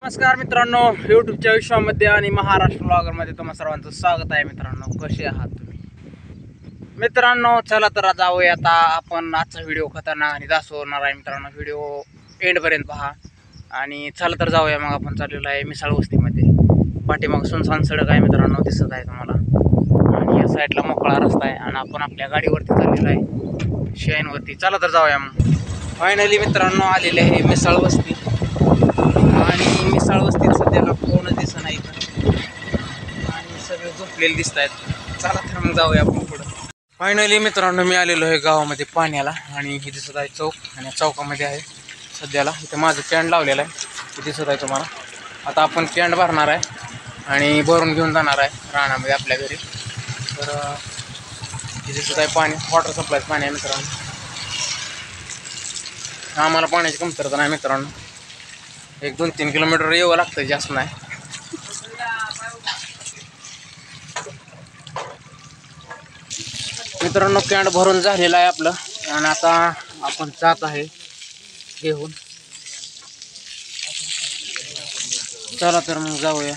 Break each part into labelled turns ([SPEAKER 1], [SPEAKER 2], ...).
[SPEAKER 1] नमस्कार मित्रांनो, यूट्यूबच्या विश्वामध्ये आणि महाराष्ट्र ब्लॉगरमध्ये तुम्हा सर्वांचं स्वागत आहे. मित्रांनो, कसे आहात तुम्ही? मित्रांनो, चला तर जाऊया आता आपण. आजचा व्हिडिओ खतरनाक आणि दाखवणार आहे मित्रांनो. व्हिडिओ एंडपर्यंत पहा आणि चला तर जाऊया. मग आपण चाललेलो आहे मिसाळ वस्तीमध्ये. पाठीमाग सुनसान सडक आहे मित्रांनो, दिसत आहे तुम्हाला, आणि या साईडला मोकळा रस्ता आहे आणि आपण आपल्या गाडीवरती चाललेलो आहे शेणवरती. चला तर जाऊया. मग फायनली मित्रांनो आलेले आहे मिसाळ वस्ती, आणि मिसाळ वस्तीत सध्याला कोण दिसत नाही आणि सगळे झोपलेले दिसत आहेत. चला तर मग जाऊया आपण पुढं. फायनली मित्रांनो मी आलेलो आहे गावामध्ये पाण्याला, आणि हे दिसत आहे चौक, आणि चौकामध्ये आहे सध्याला. इथं माझं कॅन्ड लावलेलं आहे, हे दिसत आहे तुम्हाला. आता आपण कॅन्ड भरणार आहे आणि भरून घेऊन जाणार आहे रानामध्ये आपल्या घरी. तर हे दिसत आहे पाणी, वॉटर सप्लाय पाणी आहे मित्रांनो. आम्हाला पाण्याची कमतरता नाही मित्रांनो, 1-2-3 किलोमीटर यावं लागतं, जास्त नाही. मित्रांनो कॅन्ड भरून झालेलं आहे आपलं, आणि आता आपण जात आहे घेऊन. चला तर मग जाऊया.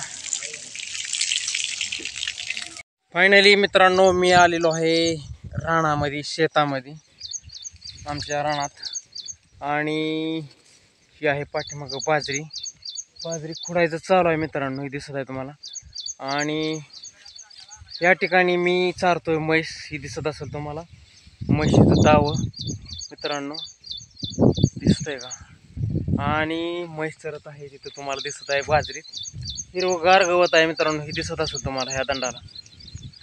[SPEAKER 1] फायनली मित्रांनो मी आलेलो आहे रानामध्ये, शेतामध्ये, आमच्या रानात. आणि ही आहे पाठीमागं बाजरी खुडायचं चालू आहे मित्रांनो, हे दिसत आहे तुम्हाला. आणि या ठिकाणी मी चारतोय म्हैस, ही दिसत असेल तुम्हाला, म्हशीचं दावं मित्रांनो, दिसतंय का? आणि म्हैस चरत आहे तिथं तुम्हाला दिसत आहे. बाजरीत हिरवगार गवत आहे मित्रांनो, हे दिसत असेल तुम्हाला. ह्या दंडाला,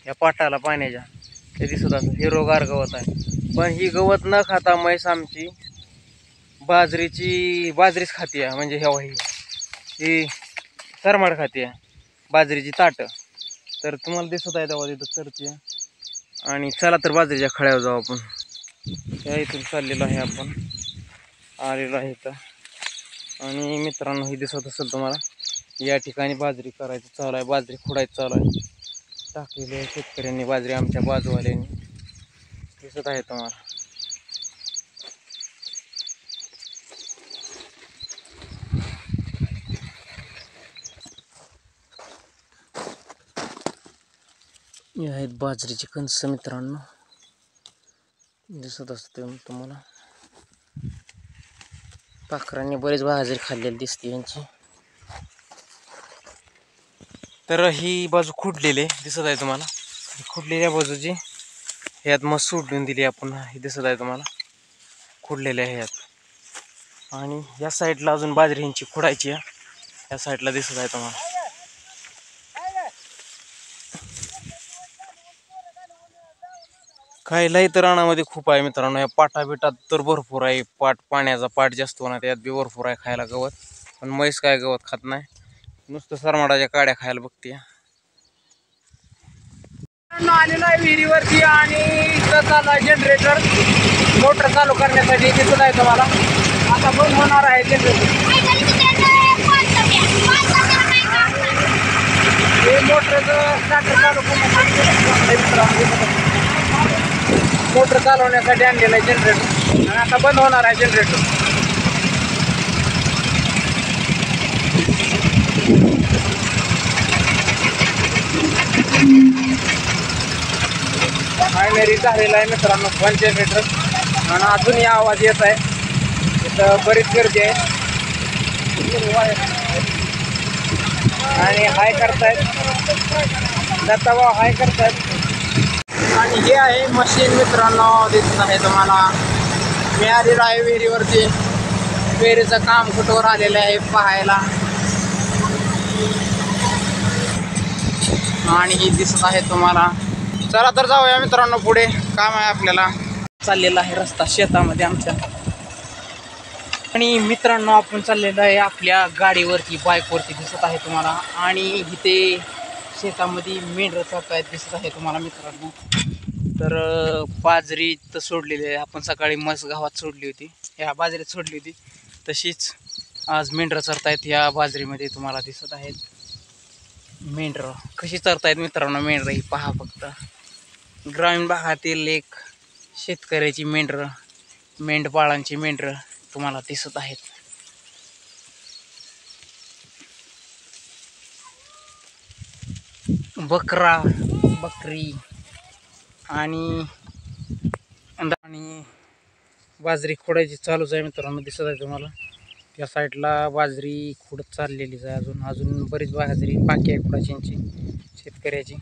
[SPEAKER 1] ह्या पाटाला पाण्याच्या, हे दिसत असेल हिरवगार गवत आहे. पण ही गवत न खाता म्हैस आमची बाजरीच खाती आहे. म्हणजे ही सरमाड खाती आहे, बाजरीची ताटं. तर तुम्हाला दिसत आहे तेव्हा तिथं चरते. आणि चला तर बाजरीच्या खळ्यावर जाऊ आपण. त्या इथून चाललेलो आहे आपण, आलेलो आहे इथं. आणि मित्रांनो ही दिसत असेल तुम्हाला, या ठिकाणी बाजरी करायचं चालू आहे, बाजरी खुडायचं चालू आहे. टाकलेली आहे शेतकऱ्यांनी बाजरी, आमच्या बाजूवाल्यांनी, दिसत आहे तुम्हाला. हे आहेत बाजरीचे कणस मित्रांनो, दिसत असते तुम्हाला. पाखरांनी बरेच बाजरी खाल्लेली दिसते यांची. तर ही बाजू खुडलेली दिसत आहे तुम्हाला, खुडलेल्या बाजूची ह्यात मग सोडून दिली आपण, हे दिसत आहे तुम्हाला, खुडलेले आहे ह्यात. आणि या साईडला अजून बाजरी ह्यांची खुडायची आहे, या साईडला दिसत आहे तुम्हाला. खायलाही तर रानामध्ये खूप आहे मित्रांनो. या पाटा तर भरपूर आहे, पाण्याचा पाट जास्त होणार, यात बी भरपूर आहे खायला गवत. पण म्हैस काय गवत खात नाही, नुसतं सरमाडाच्या काड्या खायला बघते. आलेला आहे विहिरीवरती, आणि इथं चालू आहे जनरेटर, मोटर चालू करण्यासाठी, दिसत आहे तुम्हाला. आता बंद होणार आहे जनरेटर. हे मोटरचं स्टार्टर चालू करण्यासाठी, मोटर चालवण्यासाठी आणलेलं आहे जनरेटर, आणि आता बंद होणार आहे जनरेटर. फायनली झालेला आहे मित्रांनो बंद जनरेटर, आणि अजूनही आवाज येत आहे. इथं बरीच गर्दी आहे, आणि हाय करतायत, दत्ताभाऊ हाय करतायत. आणि हे आहे मशीन मित्रांनो, दिसत आहे तुम्हाला. मी आलेलो आहे विहिरीवरती, विहिरीचं काम कुठवर आलेलं आहे पाहायला. आणि ही दिसत आहे तुम्हाला. चला तर जाऊया मित्रांनो पुढे, काम आहे आपल्याला. चाललेला आहे रस्ता शेतामध्ये आमच्या. आणि मित्रांनो आपण चाललेलो आहे आपल्या गाडीवरती, बाईकवरती, दिसत आहे तुम्हाला. आणि इथे शेतामध्ये मेंढरं चालतायत, दिसत आहे तुम्हाला मित्रांनो. तर बाजरी तर सोडलेली आहे, आपण सकाळी म्हस गावात सोडली होती, ह्या बाजरीत सोडली होती, तशीच आज मेंढरं चरतायत या बाजरीमध्ये. तुम्हाला दिसत आहेत मेंढरं कशी चरतायत मित्रांनो. मेंढरं ही पहा फक्त, ग्रामीण भागातील एक शेतकऱ्याची मेंढरं, मेंढपाळांची मेंढरं तुम्हाला दिसत आहेत. बकरा बकरी आणि बाजरी खोडायची चालूच आहे मित्रांनो, दिसत आहे तुम्हाला. त्या साईडला बाजरी खोडत चाललेलीच आहे. अजून बरीच बाजरी बाकी आहे खोडायची शेतकऱ्याची.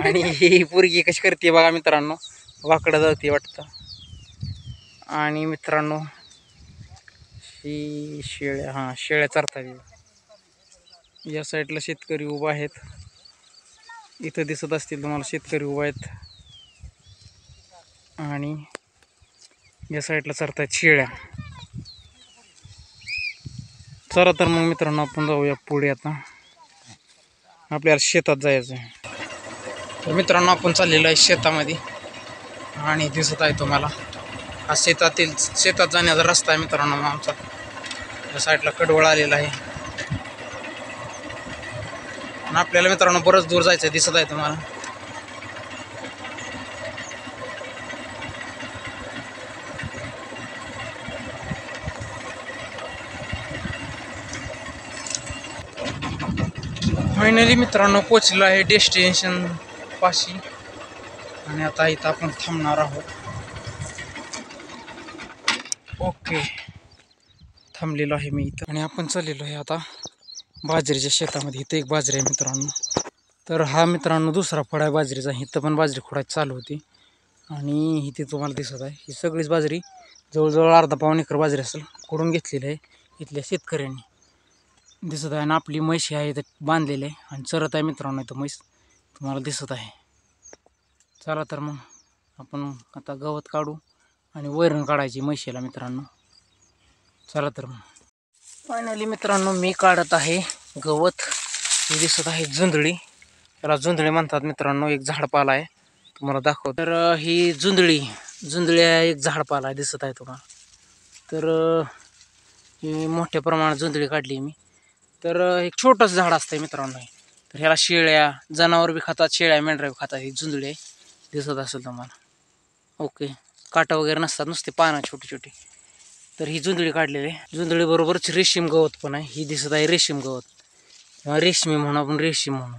[SPEAKER 1] आणि ही पोरगी कशी करते बघा मित्रांनो, वाकडं जाते वाटतं. आणि मित्रांनो ही शेळ्या चरतात. या साईडला शेतकरी उभा आहेत, इथं दिसत असतील तुम्हाला शेतकरी उभा आहेत. आणि या साईडला चरतायत शेळ्या. चला तर मग मित्रांनो आपण जाऊया पुढे. आता आपल्याला शेतात जायचं आहे. तर मित्रांनो आपण चाललेलो आहे शेतामध्ये आणि दिसत आहे तुम्हाला हा शेतात जाण्याचा रस्ता आहे मित्रांनो आमचा. या साईडला कडवळ आलेला आहे आणि आपल्याला मित्रांनो बरंच दूर जायचं आहे, दिसत आहे तुम्हाला. फायनली मित्रांनो पोचलो आहे डेस्टिनेशन पाशी आणि आता इथं आपण थांबणार आहोत. ओके, थांबलेलो आहे मी इथं आणि आपण चाललेलो आहे आता बाजरीच्या शेतामध्ये. इथं एक बाजरी आहे मित्रांनो. तर हा मित्रांनो दुसरा फळ आहे बाजरीचा. इथं पण बाजरी खोडायची चालू होती आणि इथे तुम्हाला दिसत आहे ही सगळीच बाजरी, जवळजवळ अर्धा पाऊण एकर बाजरी असेल खोडून घेतलेली आहे इथल्या शेतकऱ्यांनी. दिसत आहे. आणि आपली म्हशी आहे इथं बांधलेली आहे आणि चरत आहे मित्रांनो इथं म्हैस तुम्हाला दिसत आहे. चला तर मग आपण आता गवत काढू आणि वैरण काढायची म्हशीला मित्रांनो. चला तर मग. फायनली मित्रांनो मी काढत आहे गवत. हे दिसत आहे जुंधळी, त्याला जुंधळी म्हणतात मित्रांनो. एक झाडपाला आहे, तुम्हाला दाखव. तर ही जुंधळी एक झाडपाला आहे, दिसत आहे तुम्हाला. तर ही मोठ्या प्रमाणात जुंधळी काढली मी. तर एक छोटंसं झाड असतं मित्रांनो. तर ह्याला शेळ्या जनावर बी खातात, शेळ्या मेंढऱ्या बी खातात. ही जुंधळी आहे, दिसत असेल तुम्हाला. ओके, काटा वगैरे नसतात, नुसते पानं छोटी छोटी. तर ही जुंधळी काढलेली आहे. जुंधळीबरोबरच रेशीम गवत पण आहे. ही दिसत आहे रेशीम गवत किंवा रेशमी म्हणून, आपण रेशीम म्हणू.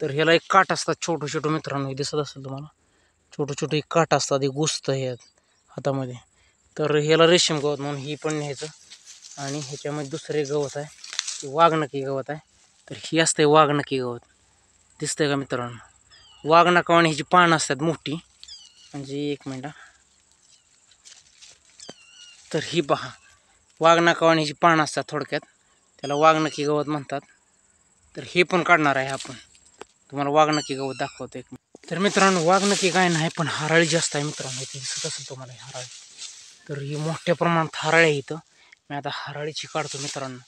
[SPEAKER 1] तर ह्याला एक काट असतात छोटं छोटं मित्रांनो, हे दिसत असेल तुम्हाला. छोटं छोटं एक काट असतात, एक गुस्त हे हातामध्ये. तर ह्याला रेशीम गवत म्हणून ही पण न्यायचं. आणि ह्याच्यामध्ये दुसरे गवत आहे, वाघनकी गवत आहे. तर ही असते वाघनकी गवत, दिसतंय का मित्रांनो. वाघनकावाने ह्याची पानं असतात मोठी, म्हणजे एक मिनटं. तर ही पहा, वाघनकावाने ह्याची पानं असतात थोडक्यात, त्याला वाघनकी गवत म्हणतात. तर हे पण काढणार आहे आपण, तुम्हाला वाघनकी गवत दाखवतो एक. तर मित्रांनो वाघनकी काय नाही, पण हराळी जास्त आहे मित्रांनो. इथे दिसत असेल तुम्हाला हराळी. तर ही मोठ्या प्रमाणात हराळी आहे इथं. मी आता हराळीची काढतो मित्रांनो,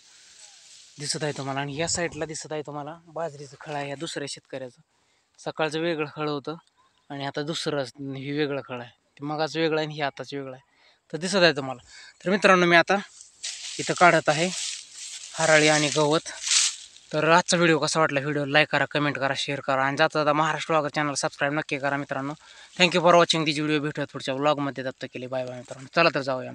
[SPEAKER 1] दिसत आहे तुम्हाला. आणि या साईडला दिसत आहे तुम्हाला बाजरीचं खळ आहे, या दुसऱ्या शेतकऱ्याचं. सकाळचं वेगळं खळ होतं आणि आता दुसरं हे वेगळं खळ आहे. ते मगाचं वेगळं आहे आणि हे आताच वेगळं आहे. तर दिसत आहे तुम्हाला. तर मित्रांनो मी आता इथं काढत आहे हराळी आणि गवत. तर आजचा व्हिडिओ कसा वाटला, व्हिडिओ लाईक करा, कमेंट करा, शेअर करा आणि जाता महाराष्ट्र व्लॉगर चॅनल सबस्क्राईब नक्की करा मित्रांनो. Thank you for watching this video. भेटूया पुढच्या व्लॉगमध्ये. तब तक के लिए बाय बाय मित्रांनो. चला तर जाऊया.